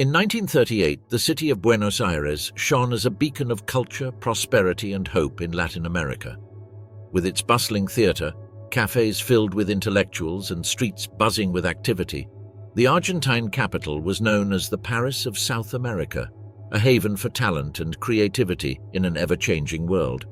In 1938, the city of Buenos Aires shone as a beacon of culture, prosperity, and hope in Latin America. With its bustling theater, cafes filled with intellectuals, and streets buzzing with activity, the Argentine capital was known as the Paris of South America, a haven for talent and creativity in an ever-changing world.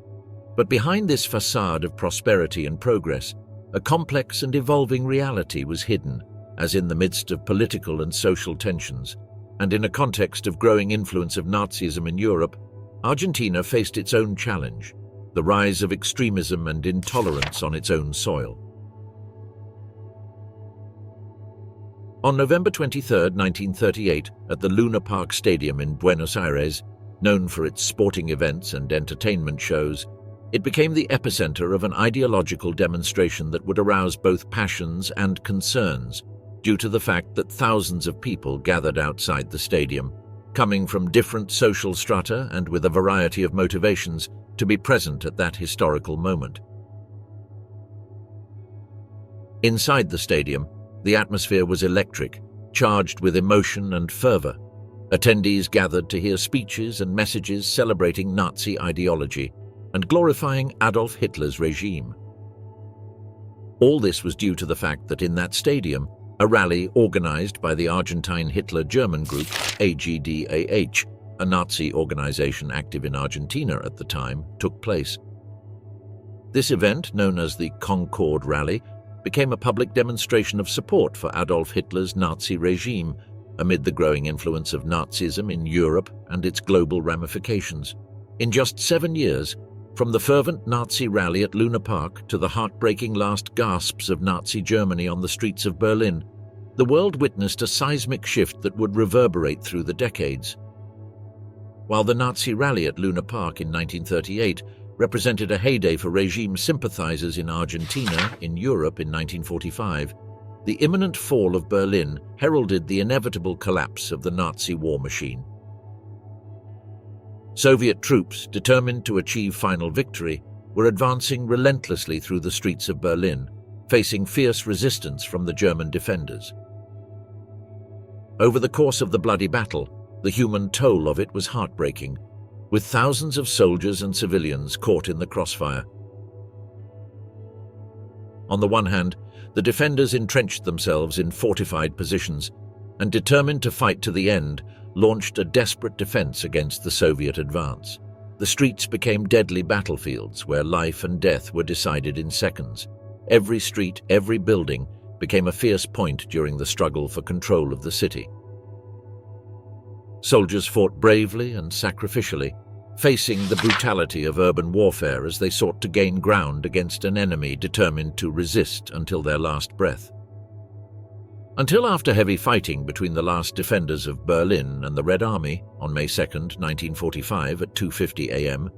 But behind this facade of prosperity and progress, a complex and evolving reality was hidden, as in the midst of political and social tensions, and in a context of growing influence of Nazism in Europe, Argentina faced its own challenge, the rise of extremism and intolerance on its own soil. On November 23, 1938, at the Luna Park Stadium in Buenos Aires, known for its sporting events and entertainment shows, it became the epicenter of an ideological demonstration that would arouse both passions and concerns, due to the fact that thousands of people gathered outside the stadium, coming from different social strata and with a variety of motivations to be present at that historical moment. Inside the stadium, the atmosphere was electric, charged with emotion and fervor. Attendees gathered to hear speeches and messages celebrating Nazi ideology and glorifying Adolf Hitler's regime. All this was due to the fact that in that stadium, a rally organized by the Argentine Hitler German group AGDAH, a Nazi organization active in Argentina at the time, took place. This event, known as the Concord Rally, became a public demonstration of support for Adolf Hitler's Nazi regime amid the growing influence of Nazism in Europe and its global ramifications. In just 7 years, from the fervent Nazi rally at Luna Park to the heartbreaking last gasps of Nazi Germany on the streets of Berlin, the world witnessed a seismic shift that would reverberate through the decades. While the Nazi rally at Luna Park in 1938 represented a heyday for regime sympathizers in Argentina, in Europe in 1945, the imminent fall of Berlin heralded the inevitable collapse of the Nazi war machine. Soviet troops, determined to achieve final victory, were advancing relentlessly through the streets of Berlin, facing fierce resistance from the German defenders. Over the course of the bloody battle, the human toll of it was heartbreaking, with thousands of soldiers and civilians caught in the crossfire. On the one hand, the defenders entrenched themselves in fortified positions and, determined to fight to the end, launched a desperate defense against the Soviet advance. The streets became deadly battlefields where life and death were decided in seconds. Every street, every building became a fierce point during the struggle for control of the city. Soldiers fought bravely and sacrificially, facing the brutality of urban warfare as they sought to gain ground against an enemy determined to resist until their last breath. Until after heavy fighting between the last defenders of Berlin and the Red Army on May 2, 1945 at 2:50 a.m.,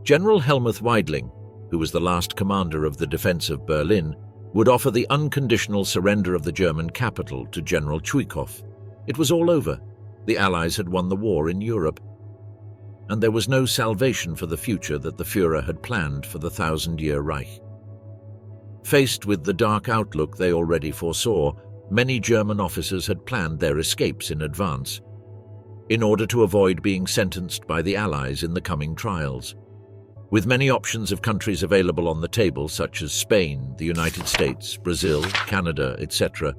General Helmuth Weidling, who was the last commander of the defense of Berlin, would offer the unconditional surrender of the German capital to General Chuikov. It was all over. The Allies had won the war in Europe, and there was no salvation for the future that the Führer had planned for the 1,000-year Reich. Faced with the dark outlook they already foresaw, many German officers had planned their escapes in advance, in order to avoid being sentenced by the Allies in the coming trials. With many options of countries available on the table, such as Spain, the United States, Brazil, Canada, etc.,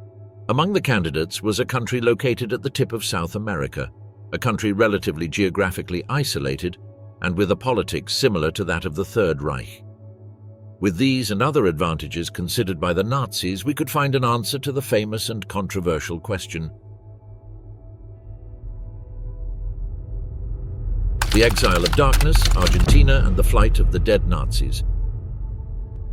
among the candidates was a country located at the tip of South America, a country relatively geographically isolated and with a politics similar to that of the Third Reich. With these and other advantages considered by the Nazis, we could find an answer to the famous and controversial question: the exile of darkness, Argentina, and the flight of the dead Nazis.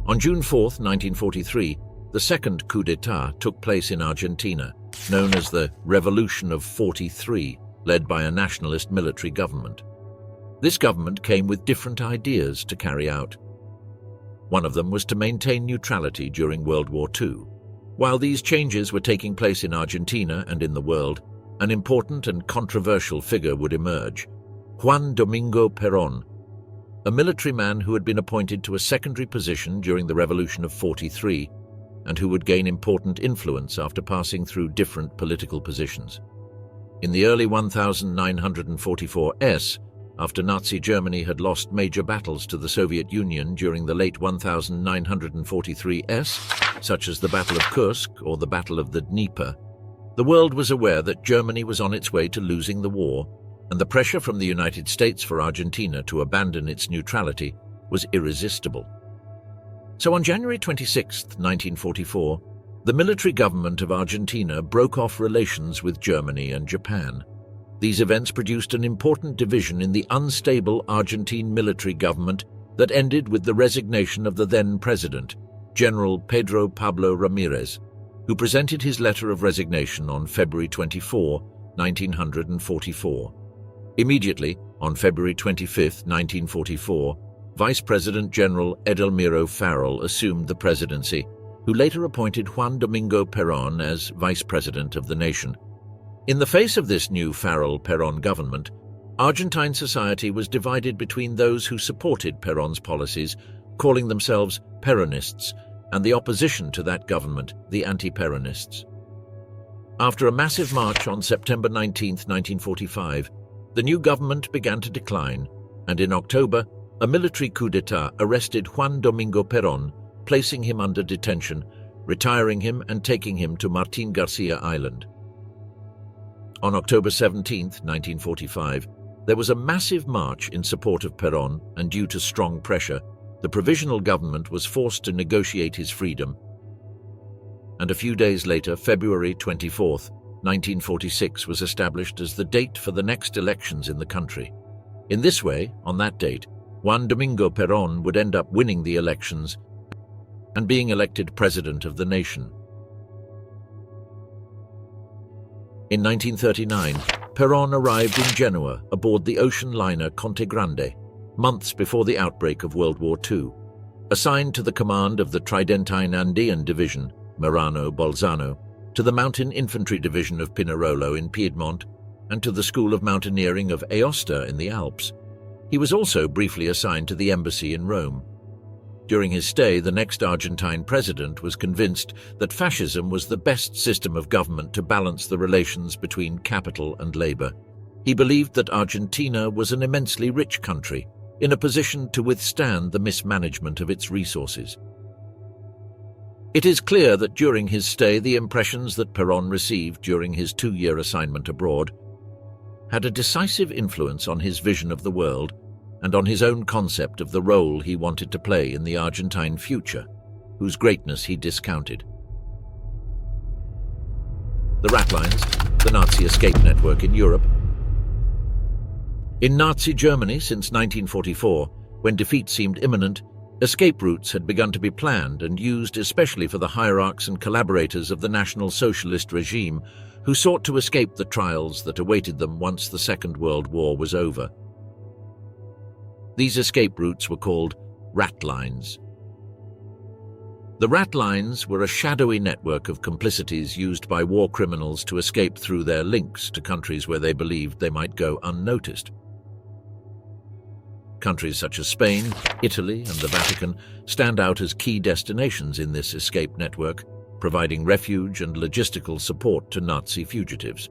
On June 4, 1943, the second coup d'etat took place in Argentina, known as the Revolution of 43, led by a nationalist military government. This government came with different ideas to carry out. One of them was to maintain neutrality during World War II. While these changes were taking place in Argentina and in the world, an important and controversial figure would emerge: Juan Domingo Perón, a military man who had been appointed to a secondary position during the Revolution of 43 and who would gain important influence after passing through different political positions. In the early 1944s, after Nazi Germany had lost major battles to the Soviet Union during the late 1943s, such as the Battle of Kursk or the Battle of the Dnieper, the world was aware that Germany was on its way to losing the war, and the pressure from the United States for Argentina to abandon its neutrality was irresistible. So on January 26, 1944, the military government of Argentina broke off relations with Germany and Japan. These events produced an important division in the unstable Argentine military government that ended with the resignation of the then president, General Pedro Pablo Ramirez, who presented his letter of resignation on February 24, 1944. Immediately, on February 25, 1944, Vice President General Edelmiro Farrell assumed the presidency, who later appointed Juan Domingo Perón as Vice President of the nation. In the face of this new Farrell-Perón government, Argentine society was divided between those who supported Perón's policies, calling themselves Peronists, and the opposition to that government, the anti-Peronists. After a massive march on September 19, 1945, the new government began to decline, and in October, a military coup d'etat arrested Juan Domingo Perón, placing him under detention, retiring him and taking him to Martín García Island. On October 17, 1945, there was a massive march in support of Perón, and due to strong pressure, the provisional government was forced to negotiate his freedom. And a few days later, February 24, 1946, was established as the date for the next elections in the country. In this way, on that date, Juan Domingo Perón would end up winning the elections and being elected president of the nation. In 1939, Perón arrived in Genoa aboard the ocean liner Conte Grande, months before the outbreak of World War II. Assigned to the command of the Tridentine Andean Division, Merano Bolzano, to the Mountain Infantry Division of Pinerolo in Piedmont, and to the School of Mountaineering of Aosta in the Alps. He was also briefly assigned to the embassy in Rome. During his stay, the next Argentine president was convinced that fascism was the best system of government to balance the relations between capital and labor. He believed that Argentina was an immensely rich country, in a position to withstand the mismanagement of its resources. It is clear that during his stay, the impressions that Perón received during his 2-year assignment abroad had a decisive influence on his vision of the world and on his own concept of the role he wanted to play in the Argentine future, whose greatness he discounted. The Ratlines, the Nazi escape network in Europe. In Nazi Germany since 1944, when defeat seemed imminent, escape routes had begun to be planned and used especially for the hierarchs and collaborators of the National Socialist regime who sought to escape the trials that awaited them once the Second World War was over. These escape routes were called ratlines. The ratlines were a shadowy network of complicities used by war criminals to escape through their links to countries where they believed they might go unnoticed. Countries such as Spain, Italy, and the Vatican stand out as key destinations in this escape network, providing refuge and logistical support to Nazi fugitives.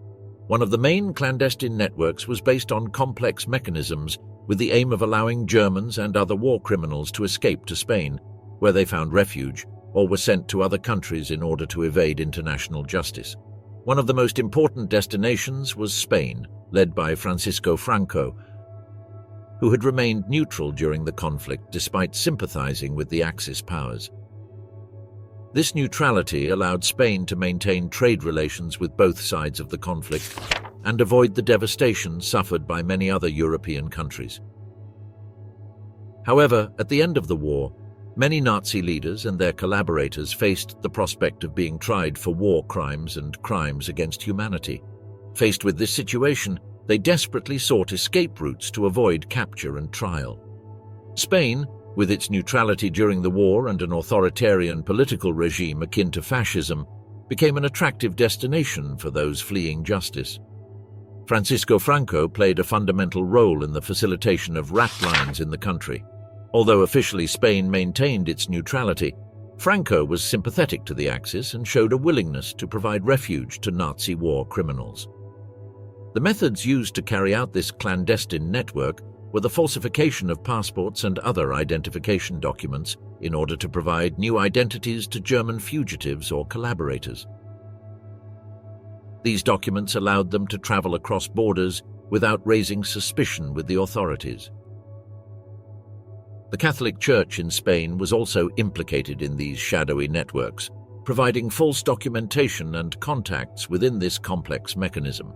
One of the main clandestine networks was based on complex mechanisms with the aim of allowing Germans and other war criminals to escape to Spain, where they found refuge or were sent to other countries in order to evade international justice. One of the most important destinations was Spain, led by Francisco Franco, who had remained neutral during the conflict despite sympathizing with the Axis powers. This neutrality allowed Spain to maintain trade relations with both sides of the conflict and avoid the devastation suffered by many other European countries. However, at the end of the war, many Nazi leaders and their collaborators faced the prospect of being tried for war crimes and crimes against humanity. Faced with this situation, they desperately sought escape routes to avoid capture and trial. Spain, with its neutrality during the war and an authoritarian political regime akin to fascism, became an attractive destination for those fleeing justice. Francisco Franco played a fundamental role in the facilitation of ratlines in the country. Although officially Spain maintained its neutrality, Franco was sympathetic to the Axis and showed a willingness to provide refuge to Nazi war criminals. The methods used to carry out this clandestine network were the falsification of passports and other identification documents in order to provide new identities to German fugitives or collaborators. These documents allowed them to travel across borders without raising suspicion with the authorities. The Catholic Church in Spain was also implicated in these shadowy networks, providing false documentation and contacts within this complex mechanism.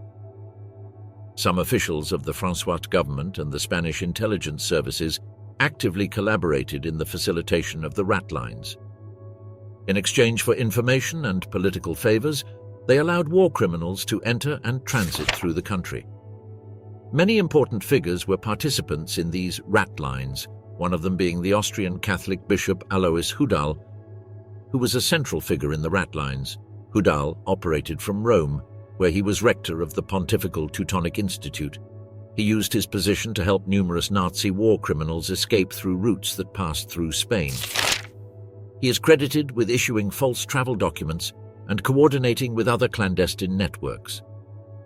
Some officials of the Francoist government and the Spanish intelligence services actively collaborated in the facilitation of the rat lines. In exchange for information and political favors, they allowed war criminals to enter and transit through the country. Many important figures were participants in these rat lines, one of them being the Austrian Catholic Bishop Alois Hudal, who was a central figure in the rat lines. Hudal operated from Rome, where he was rector of the Pontifical Teutonic Institute. He used his position to help numerous Nazi war criminals escape through routes that passed through Spain. He is credited with issuing false travel documents and coordinating with other clandestine networks.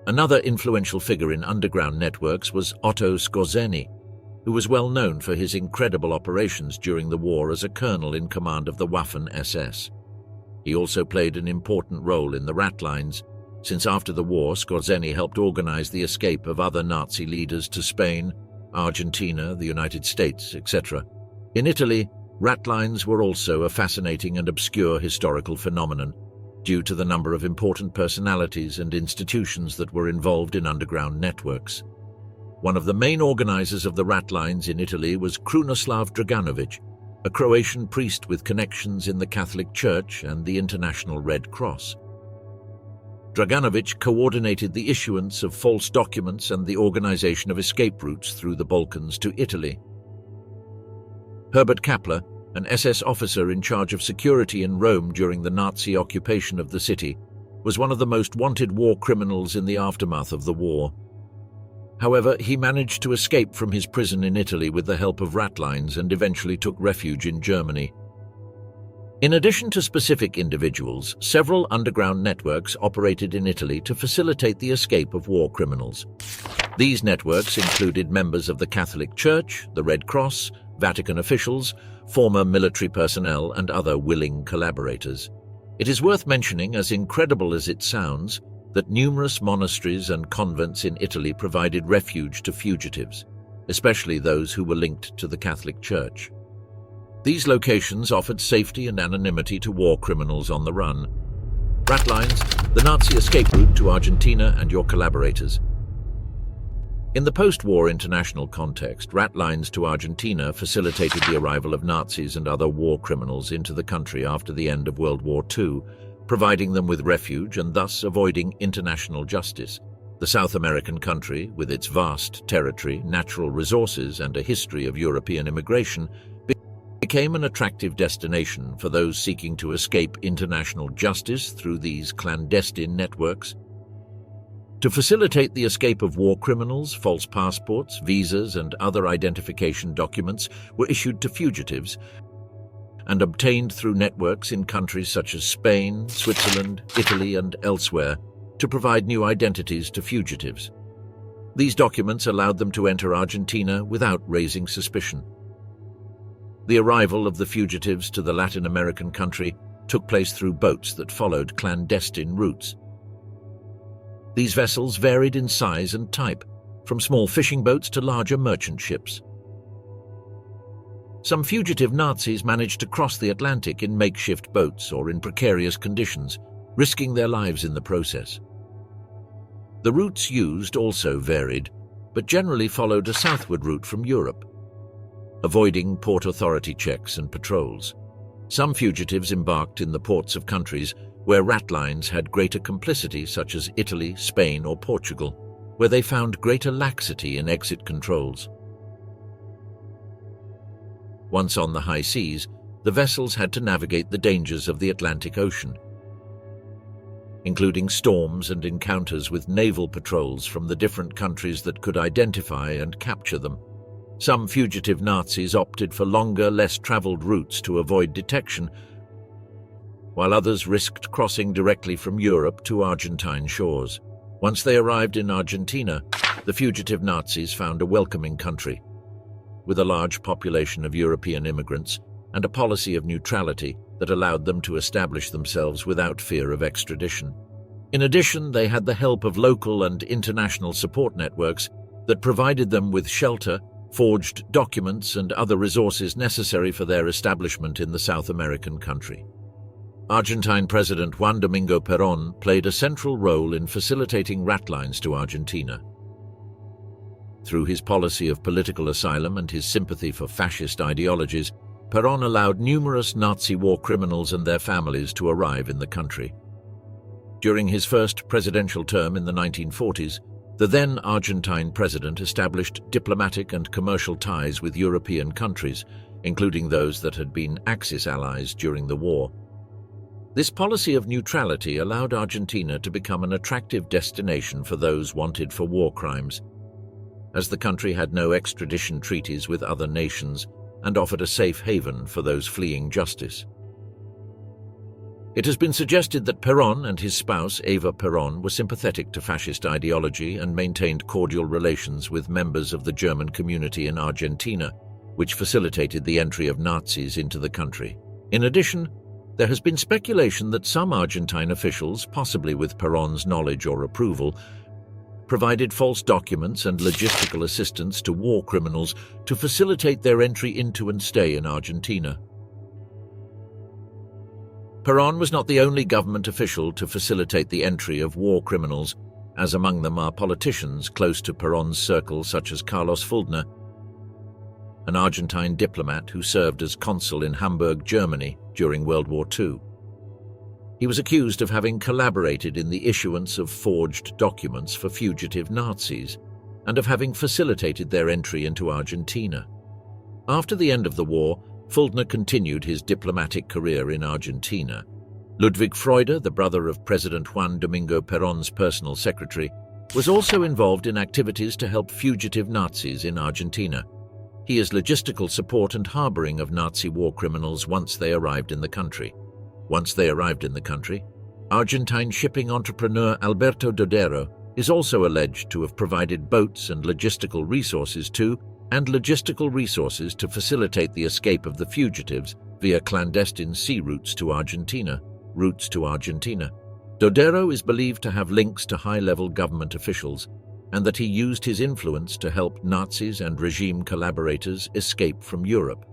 Another influential figure in underground networks was Otto Skorzeny, who was well known for his incredible operations during the war as a colonel in command of the Waffen-SS. He also played an important role in the rat lines, since after the war Skorzeny helped organize the escape of other Nazi leaders to Spain, Argentina, the United States, etc. In Italy, rat lines were also a fascinating and obscure historical phenomenon, due to the number of important personalities and institutions that were involved in underground networks. One of the main organizers of the rat lines in Italy was Krunoslav Draganović, a Croatian priest with connections in the Catholic Church and the International Red Cross. Draganović coordinated the issuance of false documents and the organization of escape routes through the Balkans to Italy. Herbert Kappler, an SS officer in charge of security in Rome during the Nazi occupation of the city, was one of the most wanted war criminals in the aftermath of the war. However, he managed to escape from his prison in Italy with the help of rat lines and eventually took refuge in Germany. In addition to specific individuals, several underground networks operated in Italy to facilitate the escape of war criminals. These networks included members of the Catholic Church, the Red Cross, Vatican officials, former military personnel, and other willing collaborators. It is worth mentioning, as incredible as it sounds, that numerous monasteries and convents in Italy provided refuge to fugitives, especially those who were linked to the Catholic Church. These locations offered safety and anonymity to war criminals on the run. Rat lines, the Nazi escape route to Argentina and your collaborators. In the post-war international context, rat lines to Argentina facilitated the arrival of Nazis and other war criminals into the country after the end of World War II, providing them with refuge and thus avoiding international justice. The South American country, with its vast territory, natural resources, and a history of European immigration, became an attractive destination for those seeking to escape international justice through these clandestine networks. To facilitate the escape of war criminals, false passports, visas, and other identification documents were issued to fugitives and obtained through networks in countries such as Spain, Switzerland, Italy, and elsewhere to provide new identities to fugitives. These documents allowed them to enter Argentina without raising suspicion. The arrival of the fugitives to the Latin American country took place through boats that followed clandestine routes. These vessels varied in size and type, from small fishing boats to larger merchant ships. Some fugitive Nazis managed to cross the Atlantic in makeshift boats or in precarious conditions, risking their lives in the process. The routes used also varied, but generally followed a southward route from Europe, avoiding port authority checks and patrols. Some fugitives embarked in the ports of countries where rat lines had greater complicity, such as Italy, Spain, or Portugal, where they found greater laxity in exit controls. Once on the high seas, the vessels had to navigate the dangers of the Atlantic Ocean, including storms and encounters with naval patrols from the different countries that could identify and capture them. Some fugitive Nazis opted for longer, less traveled routes to avoid detection, while others risked crossing directly from Europe to Argentine shores. Once they arrived in Argentina, the fugitive Nazis found a welcoming country, with a large population of European immigrants and a policy of neutrality that allowed them to establish themselves without fear of extradition. In addition, they had the help of local and international support networks that provided them with shelter, forged documents, and other resources necessary for their establishment in the South American country. Argentine President Juan Domingo Perón played a central role in facilitating ratlines to Argentina. Through his policy of political asylum and his sympathy for fascist ideologies, Perón allowed numerous Nazi war criminals and their families to arrive in the country. During his first presidential term in the 1940s, the then Argentine president established diplomatic and commercial ties with European countries, including those that had been Axis allies during the war. This policy of neutrality allowed Argentina to become an attractive destination for those wanted for war crimes, as the country had no extradition treaties with other nations and offered a safe haven for those fleeing justice. It has been suggested that Perón and his spouse, Eva Perón, were sympathetic to fascist ideology and maintained cordial relations with members of the German community in Argentina, which facilitated the entry of Nazis into the country. In addition, there has been speculation that some Argentine officials, possibly with Perón's knowledge or approval, provided false documents and logistical assistance to war criminals to facilitate their entry into and stay in Argentina. Perón was not the only government official to facilitate the entry of war criminals, as among them are politicians close to Perón's circle such as Carlos Fultner, an Argentine diplomat who served as consul in Hamburg, Germany during World War II. He was accused of having collaborated in the issuance of forged documents for fugitive Nazis and of having facilitated their entry into Argentina. After the end of the war, Fultner continued his diplomatic career in Argentina. Ludwig Freude, the brother of President Juan Domingo Perón's personal secretary, was also involved in activities to help fugitive Nazis in Argentina. He is logistical support and harboring of Nazi war criminals once they arrived in the country. Argentine shipping entrepreneur Alberto Dodero is also alleged to have provided boats and logistical resources to facilitate the escape of the fugitives via clandestine sea routes to Argentina. Dodero is believed to have links to high-level government officials and that he used his influence to help Nazis and regime collaborators escape from Europe.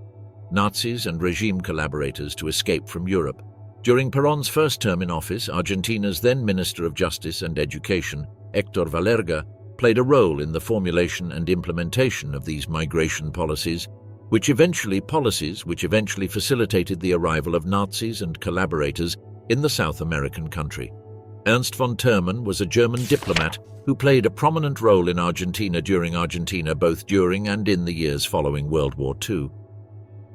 During Perón's first term in office, Argentina's then Minister of Justice and Education, Héctor Valerga, played a role in the formulation and implementation of these migration policies, which eventually facilitated the arrival of Nazis and collaborators in the South American country. Ernst von Thurmann was a German diplomat who played a prominent role in Argentina both during and in the years following World War II.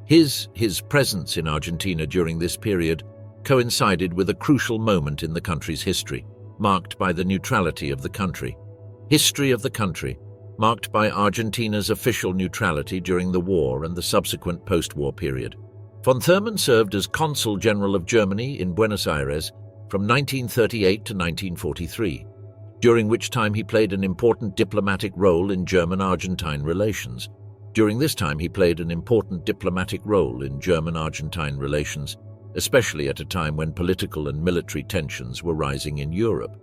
His presence in Argentina during this period coincided with a crucial moment in the country's history, marked by the neutrality of the country. Marked by Argentina's official neutrality during the war and the subsequent post-war period. Von Thurmann served as Consul General of Germany in Buenos Aires from 1938 to 1943, during which time he played an important diplomatic role in German-Argentine relations. Especially at a time when political and military tensions were rising in Europe.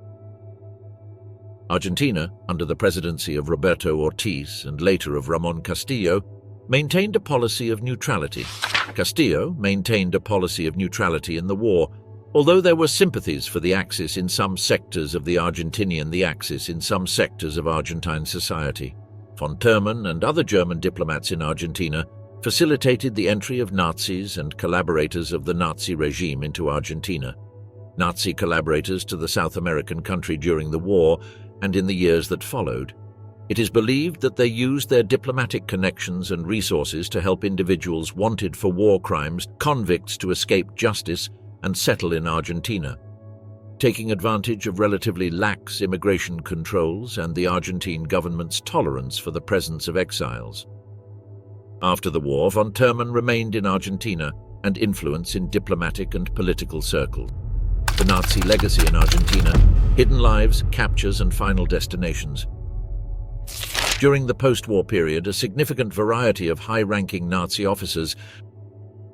Argentina, under the presidency of Roberto Ortiz and later of Ramón Castillo, maintained a policy of neutrality. Castillo maintained a policy of neutrality in the war, although there were sympathies for the Axis in some sectors of Argentine society. Von Thurmann and other German diplomats in Argentina facilitated the entry of Nazis and collaborators of the Nazi regime into Argentina. Nazi collaborators to the South American country during the war and in the years that followed. It is believed that they used their diplomatic connections and resources to help individuals wanted for war crimes, convicts to escape justice and settle in Argentina, taking advantage of relatively lax immigration controls and the Argentine government's tolerance for the presence of exiles. After the war, von Thurmann remained in Argentina and influence in diplomatic and political circles. The Nazi Legacy in Argentina, Hidden Lives, Captures and Final Destinations. During the post-war period, a significant variety of high-ranking Nazi officers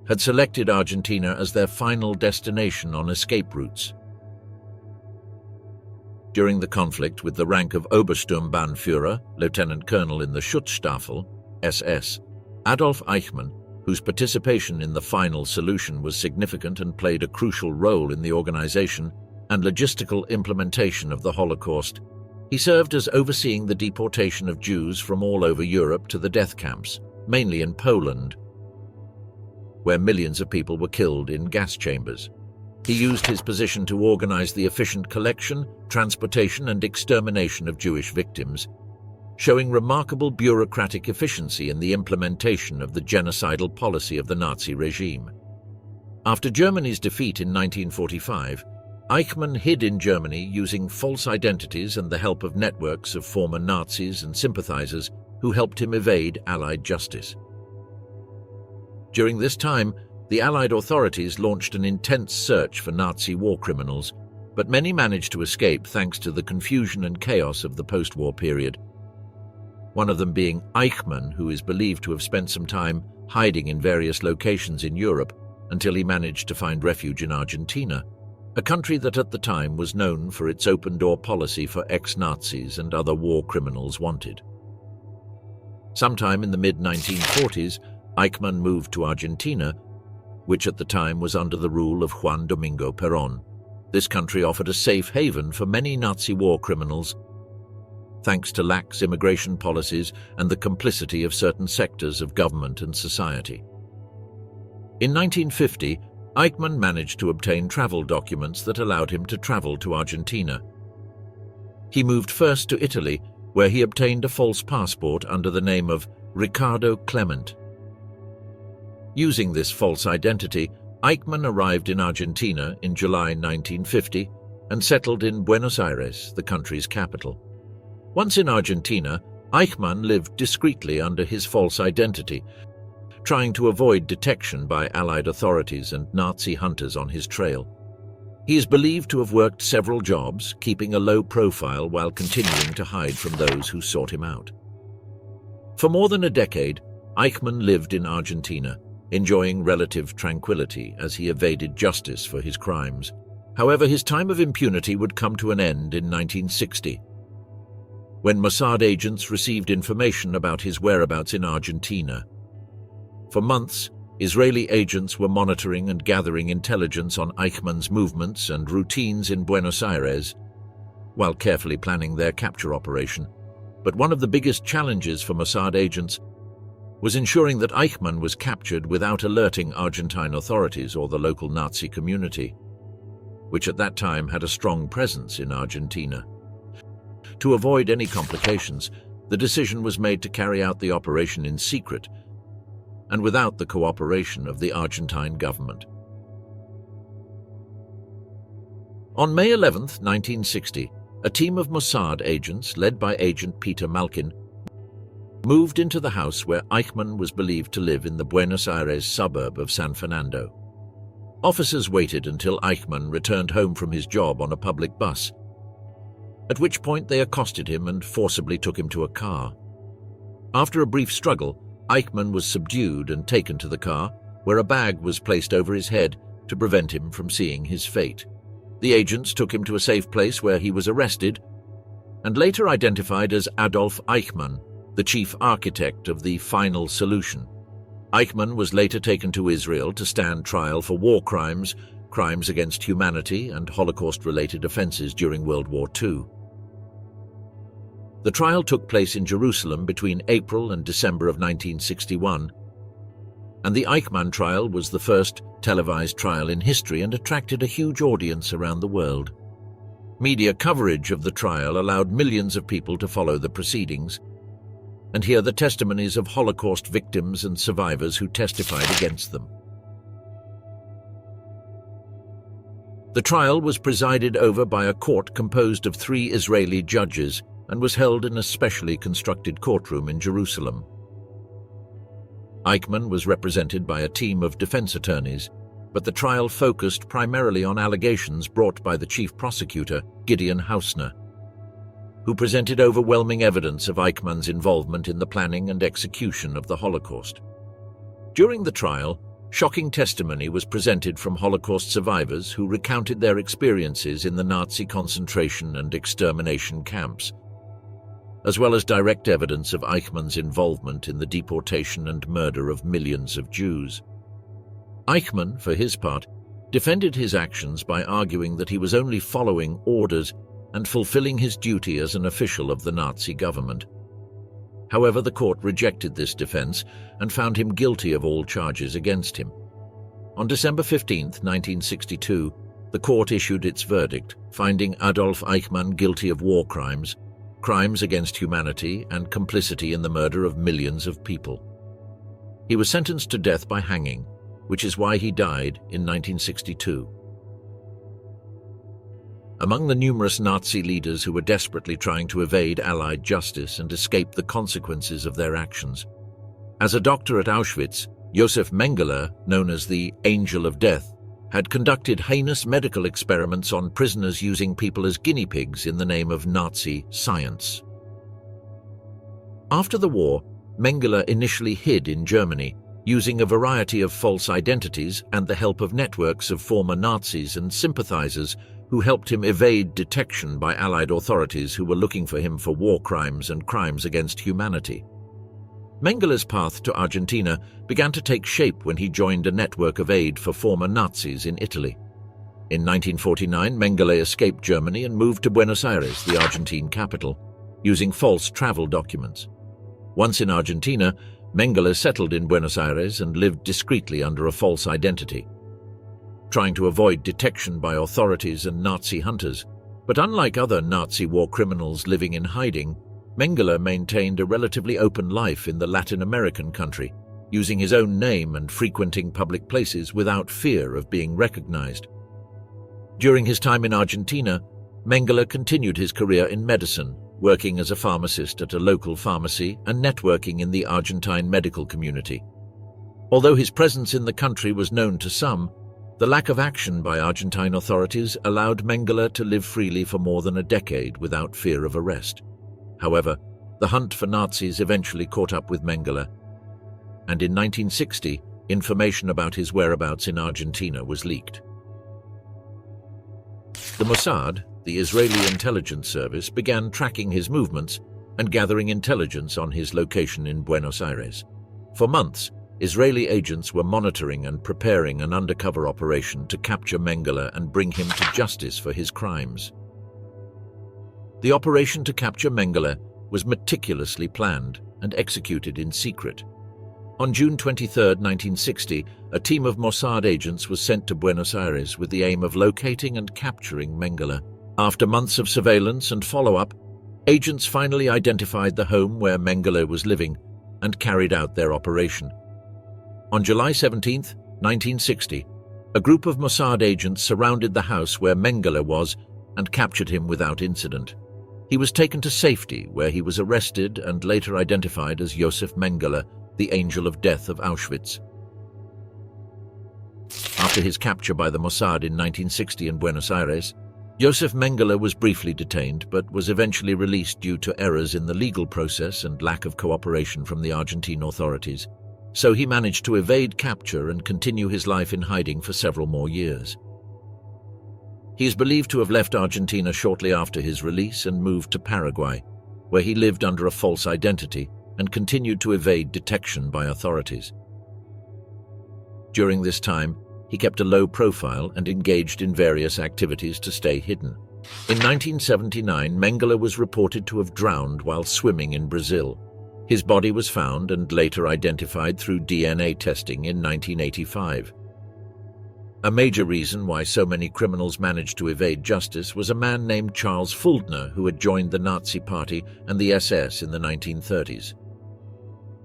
had selected Argentina as their final destination on escape routes. During the conflict with the rank of Obersturmbannführer, Lieutenant Colonel in the Schutzstaffel, SS, Adolf Eichmann, whose participation in the final solution was significant and played a crucial role in the organization and logistical implementation of the Holocaust, he served as overseeing the deportation of Jews from all over Europe to the death camps, mainly in Poland, where millions of people were killed in gas chambers. He used his position to organize the efficient collection, transportation, and extermination of Jewish victims, showing remarkable bureaucratic efficiency in the implementation of the genocidal policy of the Nazi regime. After Germany's defeat in 1945, Eichmann hid in Germany using false identities and the help of networks of former Nazis and sympathizers who helped him evade Allied justice. During this time, the Allied authorities launched an intense search for Nazi war criminals, but many managed to escape thanks to the confusion and chaos of the post-war period. One of them being Eichmann, who is believed to have spent some time hiding in various locations in Europe until he managed to find refuge in Argentina, a country that at the time was known for its open-door policy for ex-Nazis and other war criminals wanted. Sometime in the mid-1940s, Eichmann moved to Argentina, which at the time was under the rule of Juan Domingo Perón. This country offered a safe haven for many Nazi war criminals, thanks to lax immigration policies and the complicity of certain sectors of government and society. In 1950, Eichmann managed to obtain travel documents that allowed him to travel to Argentina. He moved first to Italy, where he obtained a false passport under the name of Riccardo Clement. Using this false identity, Eichmann arrived in Argentina in July 1950 and settled in Buenos Aires, the country's capital. Once in Argentina, Eichmann lived discreetly under his false identity, trying to avoid detection by Allied authorities and Nazi hunters on his trail. He is believed to have worked several jobs, keeping a low profile while continuing to hide from those who sought him out. For more than a decade, Eichmann lived in Argentina, enjoying relative tranquility as he evaded justice for his crimes. However, his time of impunity would come to an end in 1960, when Mossad agents received information about his whereabouts in Argentina. For months, Israeli agents were monitoring and gathering intelligence on Eichmann's movements and routines in Buenos Aires, while carefully planning their capture operation. But one of the biggest challenges for Mossad agents was ensuring that Eichmann was captured without alerting Argentine authorities or the local Nazi community, which at that time had a strong presence in Argentina. To avoid any complications, the decision was made to carry out the operation in secret and without the cooperation of the Argentine government. On May 11, 1960, a team of Mossad agents, led by Agent Peter Malkin, moved into the house where Eichmann was believed to live in the Buenos Aires suburb of San Fernando. Officers waited until Eichmann returned home from his job on a public bus, at which point they accosted him and forcibly took him to a car. After a brief struggle, Eichmann was subdued and taken to the car, where a bag was placed over his head to prevent him from seeing his fate. The agents took him to a safe place where he was arrested and later identified as Adolf Eichmann, the chief architect of the final solution. Eichmann was later taken to Israel to stand trial for war crimes, crimes against humanity, and Holocaust-related offenses during World War II. The trial took place in Jerusalem between April and December of 1961, and the Eichmann trial was the first televised trial in history and attracted a huge audience around the world. Media coverage of the trial allowed millions of people to follow the proceedings and hear the testimonies of Holocaust victims and survivors who testified against them. The trial was presided over by a court composed of 3 Israeli judges and was held in a specially constructed courtroom in Jerusalem. Eichmann was represented by a team of defense attorneys, but the trial focused primarily on allegations brought by the chief prosecutor, Gideon Hausner, who presented overwhelming evidence of Eichmann's involvement in the planning and execution of the Holocaust. During the trial, shocking testimony was presented from Holocaust survivors who recounted their experiences in the Nazi concentration and extermination camps, as well as direct evidence of Eichmann's involvement in the deportation and murder of millions of Jews. Eichmann, for his part, defended his actions by arguing that he was only following orders and fulfilling his duty as an official of the Nazi government. However, the court rejected this defense and found him guilty of all charges against him. On December 15, 1962, the court issued its verdict, finding Adolf Eichmann guilty of war crimes, crimes against humanity, and complicity in the murder of millions of people. He was sentenced to death by hanging, which is why he died in 1962. Among the numerous Nazi leaders who were desperately trying to evade Allied justice and escape the consequences of their actions. As a doctor at Auschwitz, Josef Mengele, known as the Angel of Death, had conducted heinous medical experiments on prisoners using people as guinea pigs in the name of Nazi science. After the war, Mengele initially hid in Germany, using a variety of false identities and the help of networks of former Nazis and sympathizers who helped him evade detection by Allied authorities who were looking for him for war crimes and crimes against humanity. Mengele's path to Argentina began to take shape when he joined a network of aid for former Nazis in Italy. In 1949, Mengele escaped Germany and moved to Buenos Aires, the Argentine capital, using false travel documents. Once in Argentina, Mengele settled in Buenos Aires and lived discreetly under a false identity, trying to avoid detection by authorities and Nazi hunters. But unlike other Nazi war criminals living in hiding, Mengele maintained a relatively open life in the Latin American country, using his own name and frequenting public places without fear of being recognized. During his time in Argentina, Mengele continued his career in medicine, working as a pharmacist at a local pharmacy and networking in the Argentine medical community. Although his presence in the country was known to some, the lack of action by Argentine authorities allowed Mengele to live freely for more than a decade without fear of arrest. However, the hunt for Nazis eventually caught up with Mengele, and in 1960, information about his whereabouts in Argentina was leaked. The Mossad, the Israeli intelligence service, began tracking his movements and gathering intelligence on his location in Buenos Aires. For months, Israeli agents were monitoring and preparing an undercover operation to capture Mengele and bring him to justice for his crimes. The operation to capture Mengele was meticulously planned and executed in secret. On June 23, 1960, a team of Mossad agents was sent to Buenos Aires with the aim of locating and capturing Mengele. After months of surveillance and follow-up, agents finally identified the home where Mengele was living and carried out their operation. On July 17, 1960, a group of Mossad agents surrounded the house where Mengele was and captured him without incident. He was taken to safety, where he was arrested and later identified as Josef Mengele, the Angel of Death of Auschwitz. After his capture by the Mossad in 1960 in Buenos Aires, Josef Mengele was briefly detained but was eventually released due to errors in the legal process and lack of cooperation from the Argentine authorities. So he managed to evade capture and continue his life in hiding for several more years. He is believed to have left Argentina shortly after his release and moved to Paraguay, where he lived under a false identity and continued to evade detection by authorities. During this time, he kept a low profile and engaged in various activities to stay hidden. In 1979, Mengele was reported to have drowned while swimming in Brazil. His body was found and later identified through DNA testing in 1985. A major reason why so many criminals managed to evade justice was a man named Charles Fuldner, who had joined the Nazi Party and the SS in the 1930s.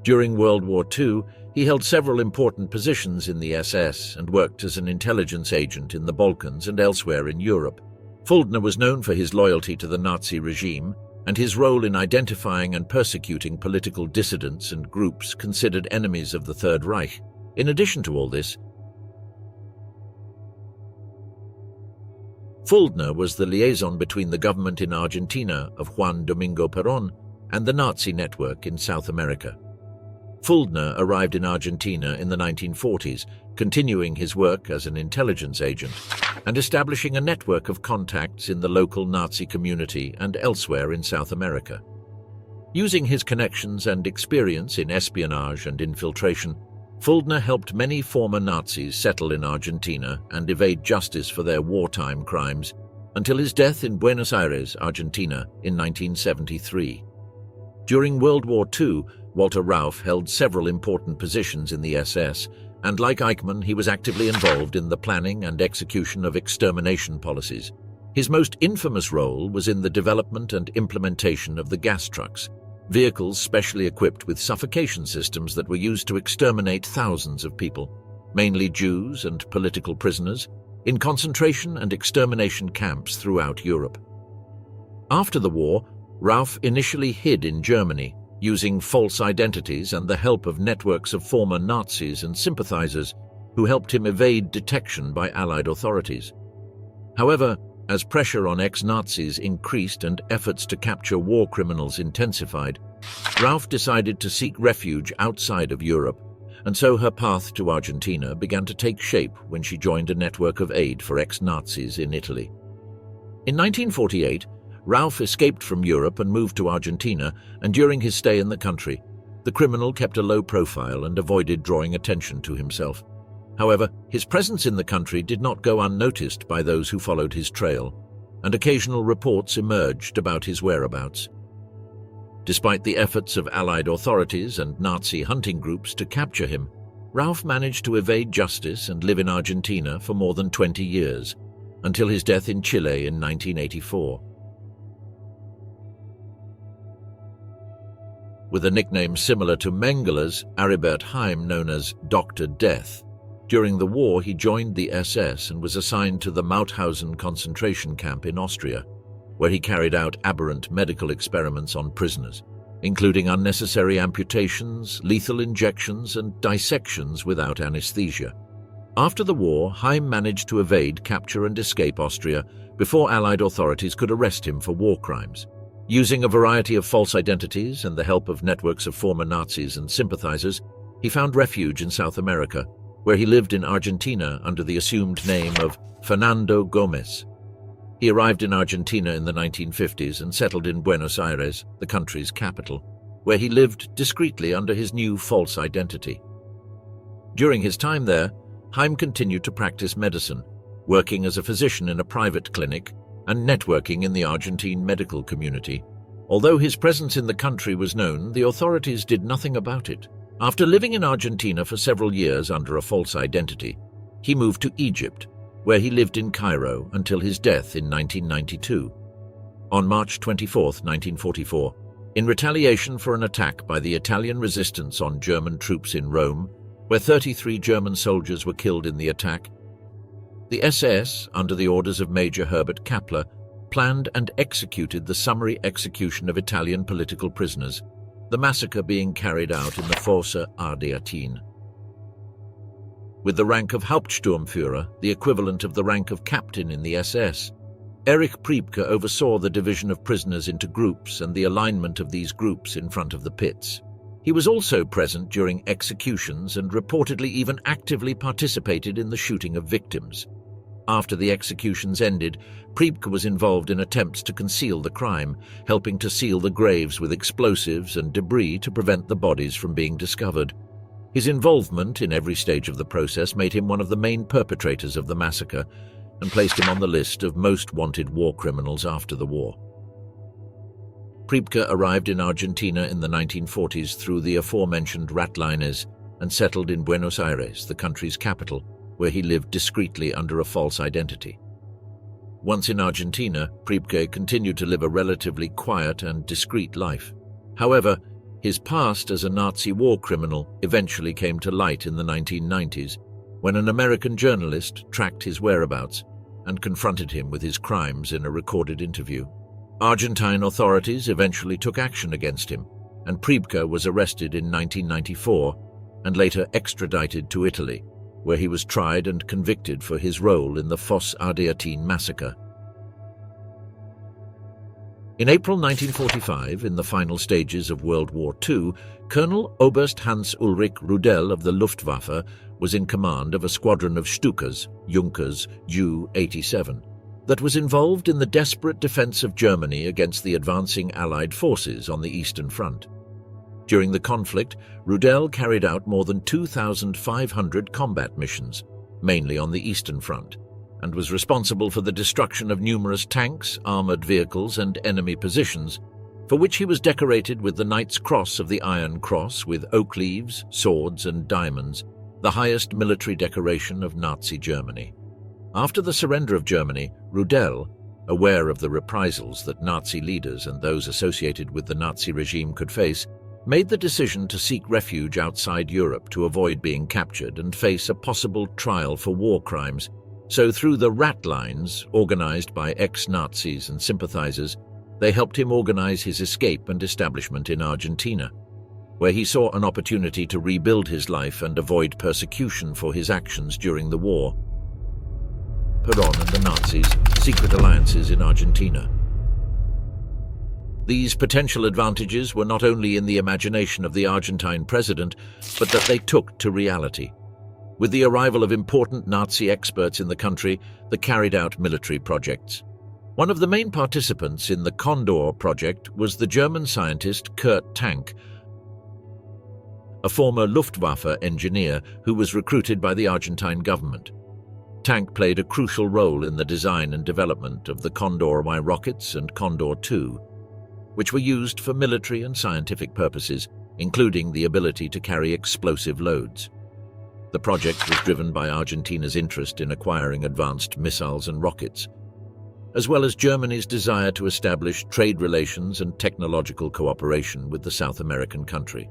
During World War II, he held several important positions in the SS and worked as an intelligence agent in the Balkans and elsewhere in Europe. Fuldner was known for his loyalty to the Nazi regime and his role in identifying and persecuting political dissidents and groups considered enemies of the Third Reich. In addition to all this, Fulda was the liaison between the government in Argentina of Juan Domingo Perón and the Nazi network in South America. Fulda arrived in Argentina in the 1940s, continuing his work as an intelligence agent and establishing a network of contacts in the local Nazi community and elsewhere in South America. Using his connections and experience in espionage and infiltration, Fulda helped many former Nazis settle in Argentina and evade justice for their wartime crimes until his death in Buenos Aires, Argentina, in 1973. During World War II, Walter Rauff held several important positions in the SS, and like Eichmann, he was actively involved in the planning and execution of extermination policies. His most infamous role was in the development and implementation of the gas trucks, vehicles specially equipped with suffocation systems that were used to exterminate thousands of people, mainly Jews and political prisoners, in concentration and extermination camps throughout Europe. After the war, Rauff initially hid in Germany, using false identities and the help of networks of former Nazis and sympathizers who helped him evade detection by Allied authorities. However, as pressure on ex-Nazis increased and efforts to capture war criminals intensified, Rauff decided to seek refuge outside of Europe, and so her path to Argentina began to take shape when she joined a network of aid for ex-Nazis in Italy. In 1948, Rauff escaped from Europe and moved to Argentina, and during his stay in the country, the criminal kept a low profile and avoided drawing attention to himself. However, his presence in the country did not go unnoticed by those who followed his trail, and occasional reports emerged about his whereabouts. Despite the efforts of Allied authorities and Nazi hunting groups to capture him, Rauff managed to evade justice and live in Argentina for more than 20 years, until his death in Chile in 1984. With a nickname similar to Mengeler's, Aribert Heim, known as Dr. Death. During the war, he joined the SS and was assigned to the Mauthausen concentration camp in Austria, where he carried out aberrant medical experiments on prisoners, including unnecessary amputations, lethal injections, and dissections without anesthesia. After the war, Heim managed to evade capture and escape Austria before Allied authorities could arrest him for war crimes. Using a variety of false identities and the help of networks of former Nazis and sympathizers, he found refuge in South America, where he lived in Argentina under the assumed name of Fernando Gomez. He arrived in Argentina in the 1950s and settled in Buenos Aires, the country's capital, where he lived discreetly under his new false identity. During his time there, Heim continued to practice medicine, working as a physician in a private clinic and networking in the Argentine medical community. Although his presence in the country was known, the authorities did nothing about it. After living in Argentina for several years under a false identity, he moved to Egypt, where he lived in Cairo until his death in 1992. On March 24, 1944, in retaliation for an attack by the Italian resistance on German troops in Rome, where 33 German soldiers were killed in the attack, the SS, under the orders of Major Herbert Kappler, planned and executed the summary execution of Italian political prisoners, the massacre being carried out in the Fosse Ardeatine. With the rank of Hauptsturmführer, the equivalent of the rank of captain in the SS, Erich Priebke oversaw the division of prisoners into groups and the alignment of these groups in front of the pits. He was also present during executions and reportedly even actively participated in the shooting of victims. After the executions ended, Priebke was involved in attempts to conceal the crime, helping to seal the graves with explosives and debris to prevent the bodies from being discovered. His involvement in every stage of the process made him one of the main perpetrators of the massacre and placed him on the list of most wanted war criminals after the war. Priebke arrived in Argentina in the 1940s through the aforementioned Ratliners and settled in Buenos Aires, the country's capital, where he lived discreetly under a false identity. Once in Argentina, Priebke continued to live a relatively quiet and discreet life. However, his past as a Nazi war criminal eventually came to light in the 1990s, when an American journalist tracked his whereabouts and confronted him with his crimes in a recorded interview. Argentine authorities eventually took action against him, and Priebke was arrested in 1994 and later extradited to Italy, where he was tried and convicted for his role in the Fosse Ardeatine massacre In April 1945, in the final stages of World War II, Colonel Oberst Hans Ulrich Rudel of the Luftwaffe was in command of a squadron of Stukas, Junkers Ju-87, that was involved in the desperate defense of Germany against the advancing Allied forces on the Eastern Front. During the conflict, Rudel carried out more than 2,500 combat missions, mainly on the Eastern Front, and was responsible for the destruction of numerous tanks, armored vehicles, and enemy positions, for which he was decorated with the Knight's Cross of the Iron Cross with oak leaves, swords, and diamonds, the highest military decoration of Nazi Germany. After the surrender of Germany, Rudel, aware of the reprisals that Nazi leaders and those associated with the Nazi regime could face, made the decision to seek refuge outside Europe to avoid being captured and face a possible trial for war crimes. So through the rat lines, organized by ex-Nazis and sympathizers, they helped him organize his escape and establishment in Argentina, where he saw an opportunity to rebuild his life and avoid persecution for his actions during the war. Perón and the Nazis, secret alliances in Argentina. These potential advantages were not only in the imagination of the Argentine president, but that they took to reality. With the arrival of important Nazi experts in the country, they carried out military projects. One of the main participants in the Condor project was the German scientist Kurt Tank, a former Luftwaffe engineer who was recruited by the Argentine government. Tank played a crucial role in the design and development of the Condor Y rockets and Condor II, which were used for military and scientific purposes, including the ability to carry explosive loads. The project was driven by Argentina's interest in acquiring advanced missiles and rockets, as well as Germany's desire to establish trade relations and technological cooperation with the South American country.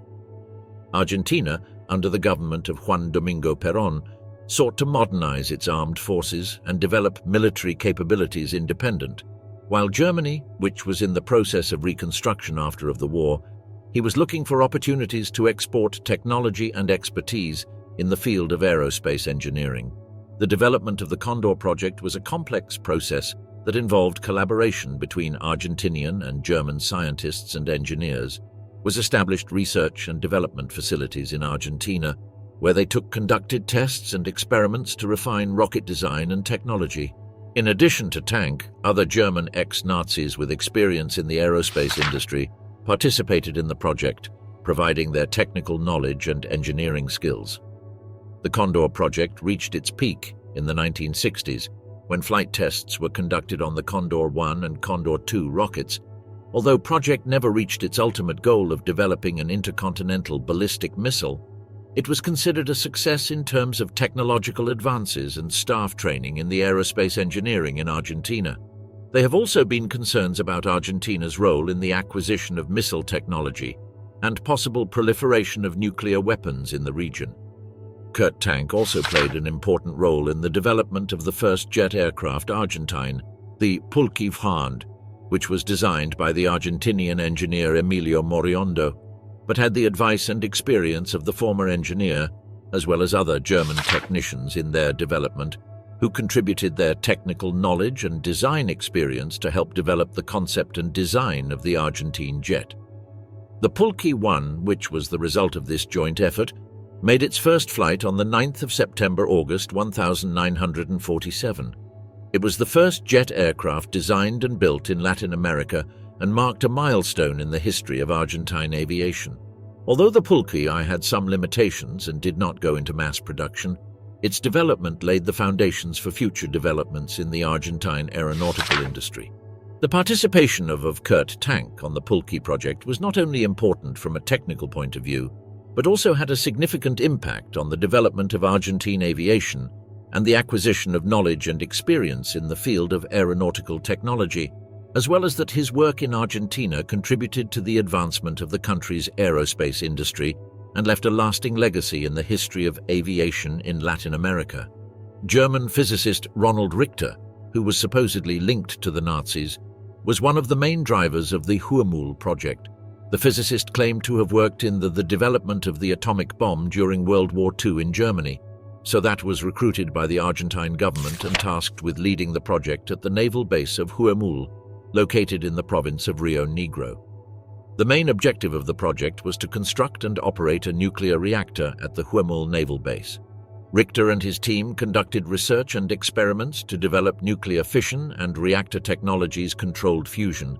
Argentina, under the government of Juan Domingo Perón, sought to modernize its armed forces and develop military capabilities independent, while Germany, which was in the process of reconstruction after the war, he was looking for opportunities to export technology and expertise in the field of aerospace engineering. The development of the Condor project was a complex process that involved collaboration between Argentinian and German scientists and engineers, was established research and development facilities in Argentina, where they conducted tests and experiments to refine rocket design and technology. In addition to Tank, other German ex-Nazis with experience in the aerospace industry participated in the project, providing their technical knowledge and engineering skills. The Condor project reached its peak in the 1960s, when flight tests were conducted on the Condor I and Condor II rockets. Although project never reached its ultimate goal of developing an intercontinental ballistic missile, it was considered a success in terms of technological advances and staff training in the aerospace engineering in Argentina. There have also been concerns about Argentina's role in the acquisition of missile technology and possible proliferation of nuclear weapons in the region. Kurt Tank also played an important role in the development of the first jet aircraft Argentine, the Pulque, which was designed by the Argentinian engineer Emilio Moriondo, but had the advice and experience of the former engineer, as well as other German technicians in their development, who contributed their technical knowledge and design experience to help develop the concept and design of the Argentine jet. The Pulque 1, which was the result of this joint effort, made its first flight on the 9th of September-August 1947. It was the first jet aircraft designed and built in Latin America and marked a milestone in the history of Argentine aviation. Although the Pulque I had some limitations and did not go into mass production, its development laid the foundations for future developments in the Argentine aeronautical industry. The participation of Kurt Tank on the Pulque project was not only important from a technical point of view, but also had a significant impact on the development of Argentine aviation and the acquisition of knowledge and experience in the field of aeronautical technology, as well as that his work in Argentina contributed to the advancement of the country's aerospace industry and left a lasting legacy in the history of aviation in Latin America. German physicist Ronald Richter, who was supposedly linked to the Nazis, was one of the main drivers of the Huemul project. The physicist claimed to have worked in the development of the atomic bomb during World War II in Germany, so that was recruited by the Argentine government and tasked with leading the project at the naval base of Huemul. located in the province of Rio Negro. The main objective of the project was to construct and operate a nuclear reactor at the Huemul naval base. Richter and his team conducted research and experiments to develop nuclear fission and reactor technologies controlled fusion,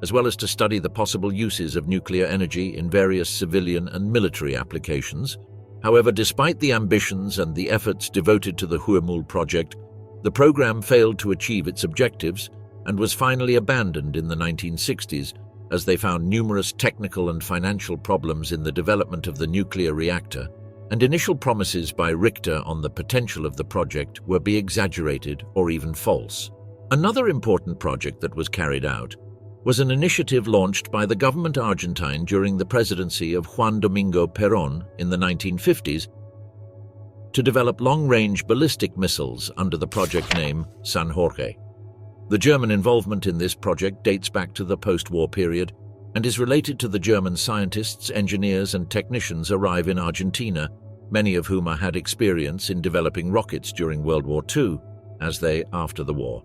as well as to study the possible uses of nuclear energy in various civilian and military applications. However, despite the ambitions and the efforts devoted to the Huemul project, the program failed to achieve its objectives and was finally abandoned in the 1960s as they found numerous technical and financial problems in the development of the nuclear reactor, and initial promises by Richter on the potential of the project were exaggerated or even false. Another important project that was carried out was an initiative launched by the government Argentine during the presidency of Juan Domingo Perón in the 1950s to develop long-range ballistic missiles under the project name San Jorge. The German involvement in this project dates back to the post-war period and is related to the German scientists, engineers, and technicians arrive in Argentina, many of whom had experience in developing rockets during World War II, as they after the war.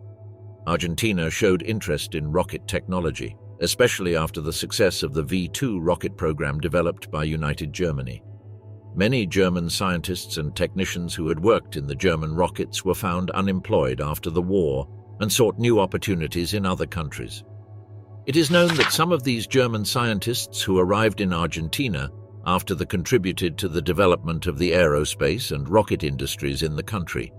Argentina showed interest in rocket technology, especially after the success of the W2 rocket program developed by United Germany. Many German scientists and technicians who had worked in the German rockets were found unemployed after the war and sought new opportunities in other countries. It is known that some of these German scientists who arrived in Argentina contributed to the development of the aerospace and rocket industries in the country.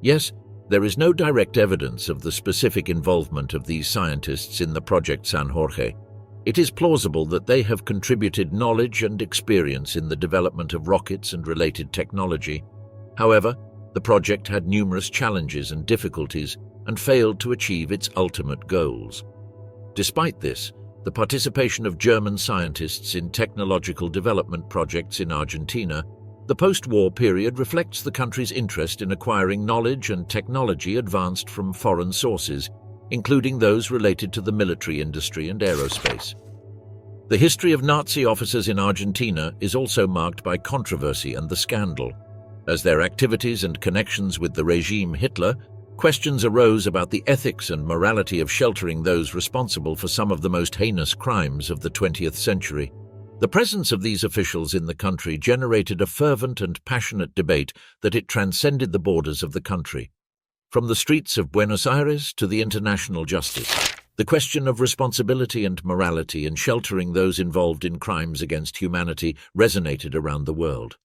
Yes, there is no direct evidence of the specific involvement of these scientists in the project San Jorge. It is plausible that they have contributed knowledge and experience in the development of rockets and related technology. However, the project had numerous challenges and difficulties and failed to achieve its ultimate goals. Despite this, the participation of German scientists in technological development projects in Argentina, the post-war period reflects the country's interest in acquiring knowledge and technology advanced from foreign sources, including those related to the military industry and aerospace. The history of Nazi officers in Argentina is also marked by controversy and the scandal. As their activities and connections with the regime Hitler, questions arose about the ethics and morality of sheltering those responsible for some of the most heinous crimes of the 20th century. The presence of these officials in the country generated a fervent and passionate debate that it transcended the borders of the country. From the streets of Buenos Aires to the international justice, the question of responsibility and morality in sheltering those involved in crimes against humanity resonated around the world.